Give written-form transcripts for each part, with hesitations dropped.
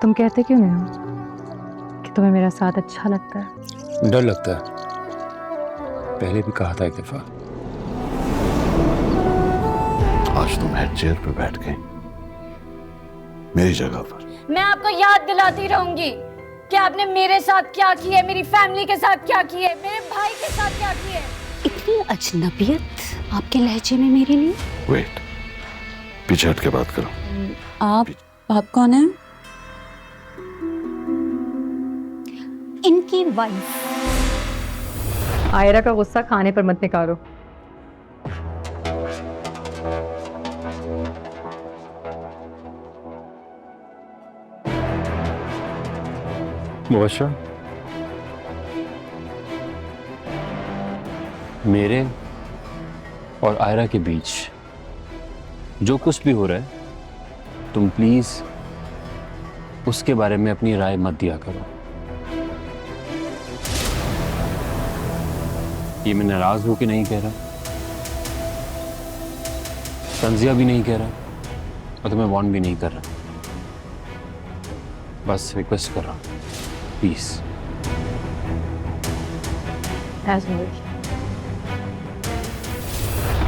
तुम कहते क्यों नहीं हो कि तुम्हें मेरा साथ अच्छा लगता है? डर लगता है। पहले भी कहा था एक दफा। आज तुम हेड चेयर पे बैठ गए मेरी जगह पर। मैं आपको याद दिलाती रहूंगी कि आपने मेरे साथ क्या किया है, मेरी फैमिली के साथ क्या किया है, मेरे भाई के साथ क्या किया है। इतनी अजनबियत आपके लहजे में मेरे लिए। वेट, पीछे हट के बात करो। आप कौन है? इनकी वाइफ। आयरा का गुस्सा खाने पर मत निकालो। मुबश्शर, मेरे और आयरा के बीच जो कुछ भी हो रहा है, तुम प्लीज उसके बारे में अपनी राय मत दिया करो। ये मैं नाराज होकर नहीं कह रहा, तंजिया भी नहीं कह रहा और तुम्हें वार्न भी नहीं कर रहा, बस रिक्वेस्ट कर रहा हूं, प्लीज।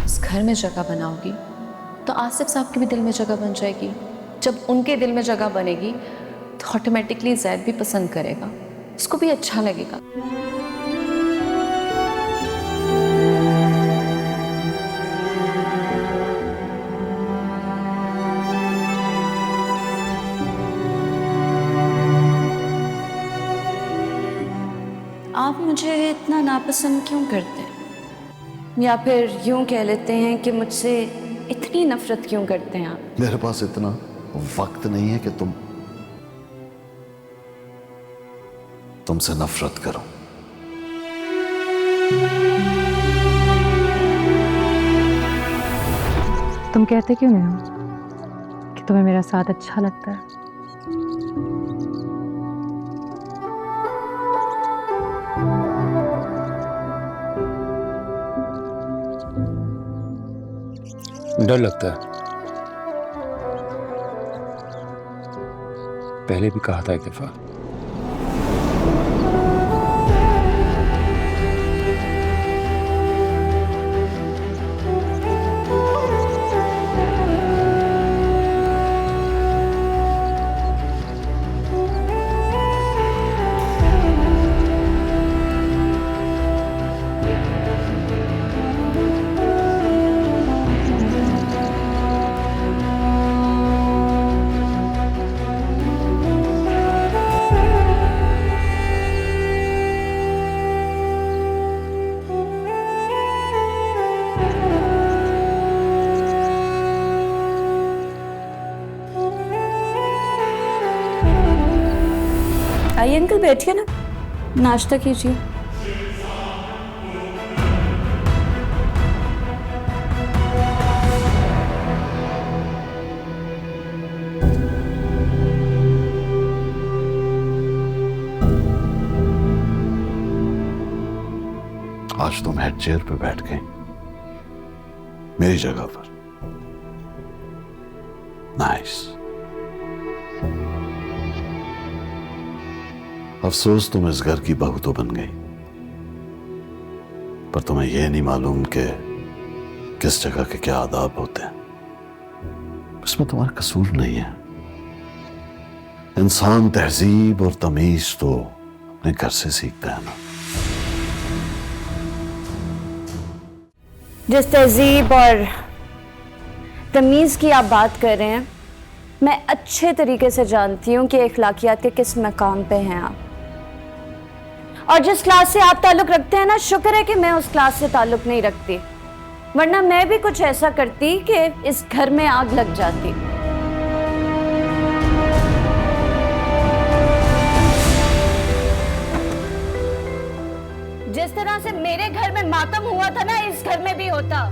इस घर में जगह बनाओगी तो आसिफ साहब के भी दिल में जगह बन जाएगी। जब उनके दिल में जगह बनेगी तो ऑटोमेटिकली जैद भी पसंद करेगा, उसको भी अच्छा लगेगा। आप मुझे इतना नापसंद क्यों करते हैं? या फिर यूं कह लेते हैं कि मुझसे इतनी नफरत क्यों करते हैं आप? मेरे पास इतना वक्त नहीं है कि तुमसे नफरत करो। तुम कहते क्यों नहीं हो कि तुम्हें मेरा साथ अच्छा लगता है? डर लगता है। पहले भी कहा था एक दफा। आइए अंकल, बैठिए ना, नाश्ता कीजिए। आज तुम हेड चेयर पे बैठ गए मेरी जगह पर। नाइस। अफसोस तुम इस घर की बहू तो बन गई, पर तुम्हें यह नहीं मालूम कि किस जगह के क्या आदाब होते हैं। इसमें तुम्हारा कसूर नहीं है। इंसान तहजीब और तमीज तो अपने घर से सीखता है ना। जिस तहजीब और तमीज़ की आप बात कर रहे हैं, मैं अच्छे तरीके से जानती हूँ कि अखलाकियात के किस मकाम पे हैं आप। और जिस क्लास से आप ताल्लुक़ रखते हैं ना, शुक्र है कि मैं उस क्लास से ताल्लुक़ नहीं रखती, वरना मैं भी कुछ ऐसा करती कि इस घर में आग लग जाती। जिस तरह से मेरे घर में मातम हुआ था ना, इस घर में भी होता।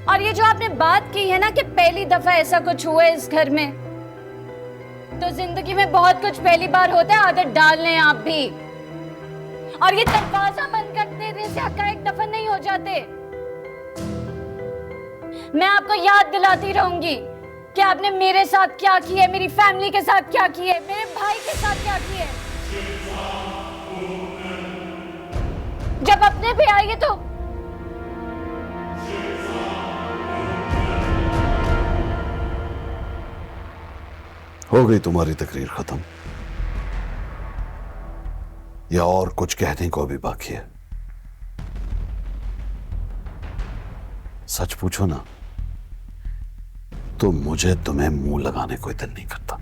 और ये जो आपने बात की है ना कि पहली दफा ऐसा कुछ हुआ है इस घर में, तो जिंदगी में बहुत कुछ पहली बार होता है, आदत डाल लें आप भी। और ये दरवाजा बंद कर देने से हक़ाइक़ दफन नहीं हो जाते। मैं आपको याद दिलाती रहूंगी कि आपने मेरे साथ क्या किया है, मेरी फैमिली के साथ क्या किया है, मेरे भाई के साथ क्या किया है। जब अपने पे आएंगे तो हो गई तुम्हारी तकरीर खत्म, या और कुछ कहने को भी बाकी है? सच पूछो ना तो मुझे तुम्हें मुंह लगाने कोई दिल नहीं करता,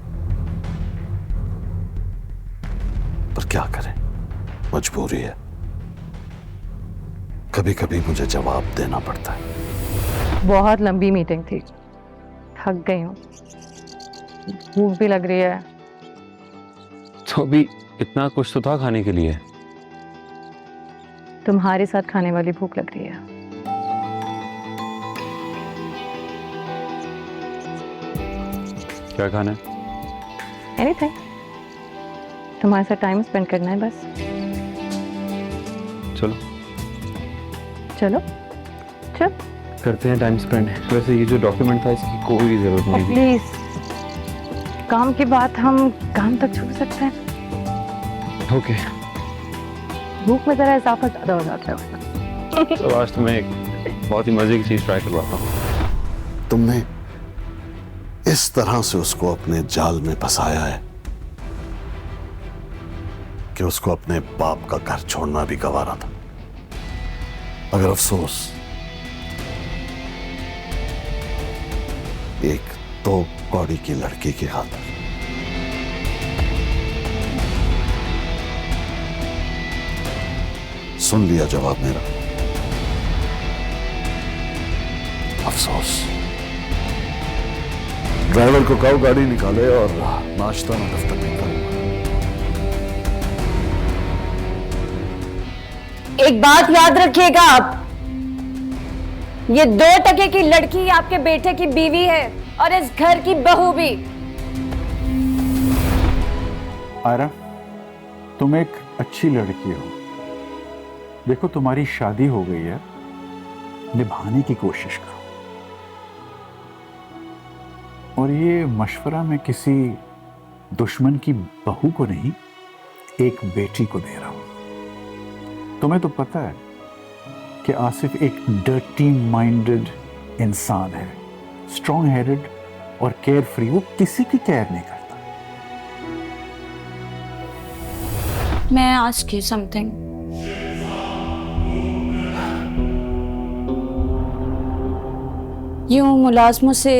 पर क्या करें, मजबूरी है। कभी कभी मुझे जवाब देना पड़ता है। बहुत लंबी मीटिंग थी, थक गई हूँ, भूख भी लग रही है। तो अभी इतना कुछ तो था खाने के लिए। तुम्हारे साथ खाने वाली भूख लग रही है। क्या खाना है? एनीथिंग, तुम्हारे साथ टाइम स्पेंड करना है बस। चलो चलो चल। करते हैं टाइम स्पेंड। वैसे ये जो डॉक्यूमेंट था इसकी कोई जरूरत नहीं थी। प्लीज, काम की बात हम काम तक छोड़ सकते हैं। ओके। भूख में जरा इजाफा ज्यादा हो जाता है। तो आज तो मैं एक बहुत ही मजे की चीज ट्राई करवाता हूँ। तुमने इस तरह से उसको अपने जाल में फंसाया है कि उसको अपने बाप का घर छोड़ना भी गवारा था, मगर अफसोस एक तो कौड़ी की लड़की की खातिर। सुन लिया जवाब मेरा, अफसोस। ड्राइवर को कहो गाड़ी निकाले और नाश्ता मैं दफ्तर में करूंगा। एक बात याद रखिएगा आप, ये 2 टके की लड़की आपके बेटे की बीवी है और इस घर की बहू भी। आयरा, तुम एक अच्छी लड़की हो। देखो तुम्हारी शादी हो गई है, निभाने की कोशिश करो। और ये मशवरा मैं किसी दुश्मन की बहू को नहीं, एक बेटी को दे रहा हूं। तुम्हें तो पता है कि आसिफ एक डर्टी माइंडेड इंसान है, स्ट्रॉन्ग हेडेड और केयर फ्री। वो किसी की केयर नहीं करता। मैं आस्क यू समथिंग। यूं मुलाजमों से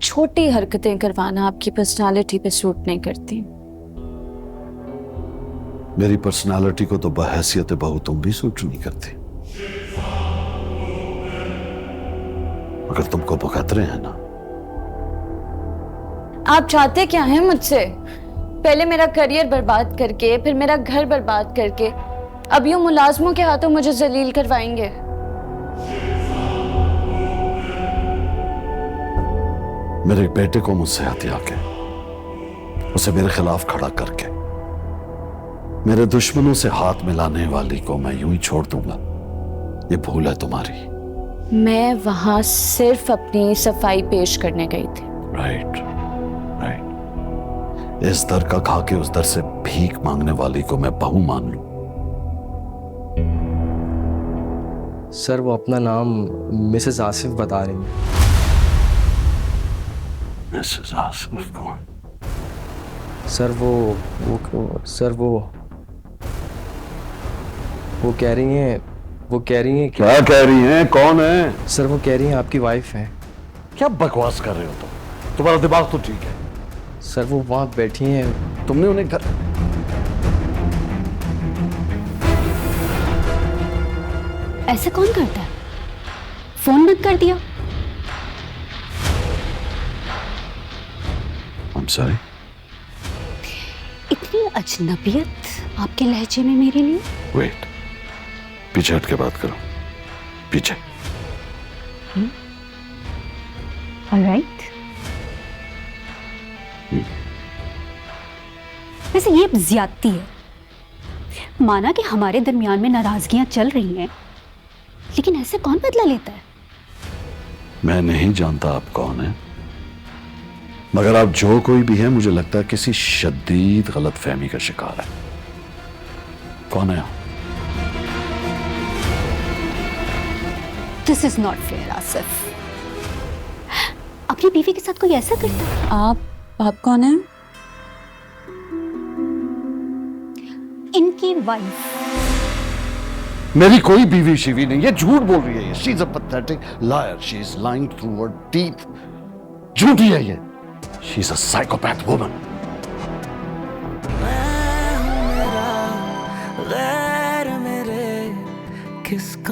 छोटी हरकतें करवाना आपकी पर्सनालिटी पे सूट नहीं करती। मेरी पर्सनालिटी को तो बहैसियत बहू तुम भी सूट नहीं करती, मगर तुमको भुगतरे हैं ना। आप चाहते क्या हैं मुझसे? पहले मेरा करियर बर्बाद करके, फिर मेरा घर बर्बाद करके, अब यूं मुलाजमों के हाथों मुझे जलील करवाएंगे। मेरे बेटे को मुझसे हत्या के, उसे मेरे खिलाफ खड़ा करके, मेरे दुश्मनों से हाथ मिलाने वाली को मैं यूं ही छोड़ दूंगा, ये भूल है तुम्हारी। मैं वहां सिर्फ अपनी सफाई पेश करने गई थी। Right right. इस दर का खा के उस दर से भीख मांगने वाली को मैं बहू मान लूं? सर वो अपना नाम मिसेस आसिफ बता रही हैं। मिसेस आसिफ कौन? सर वो कह रही हैं कि क्या कह रही हैं? कौन है? सर वो कह रही हैं आपकी वाइफ है। क्या बकवास कर रहे हो तुम? तुम्हारा दिमाग तो ठीक है। सर वो वहां बैठी हैं। तुमने उन्हें घर ऐसे कौन करता है? फोन बंद कर दिया। I'm sorry। इतनी अजनबियत आपके लहजे में मेरे लिए। वेट, पीछे हट के बात करो, पीछे। ऑलराइट। वैसे ये ज्यादती है। माना कि हमारे दरमियान में नाराजगियां चल रही हैं, लेकिन ऐसे कौन बदला लेता है? मैं नहीं जानता आप कौन है, मगर आप जो कोई भी है, मुझे लगता है किसी शदीद गलतफहमी का शिकार है। कौन है आप? This is not fair Asif. अपनी बीवी के साथ कोई ऐसा करता है? आप कौन है? इनकी वाइफ। मेरी कोई बीवी शिवी नहीं है, झूठ बोल रही है ये। She is a pathetic liar, she is lying through her teeth. झूठी है ये। She is a psychopath woman. गैर मेरे किसका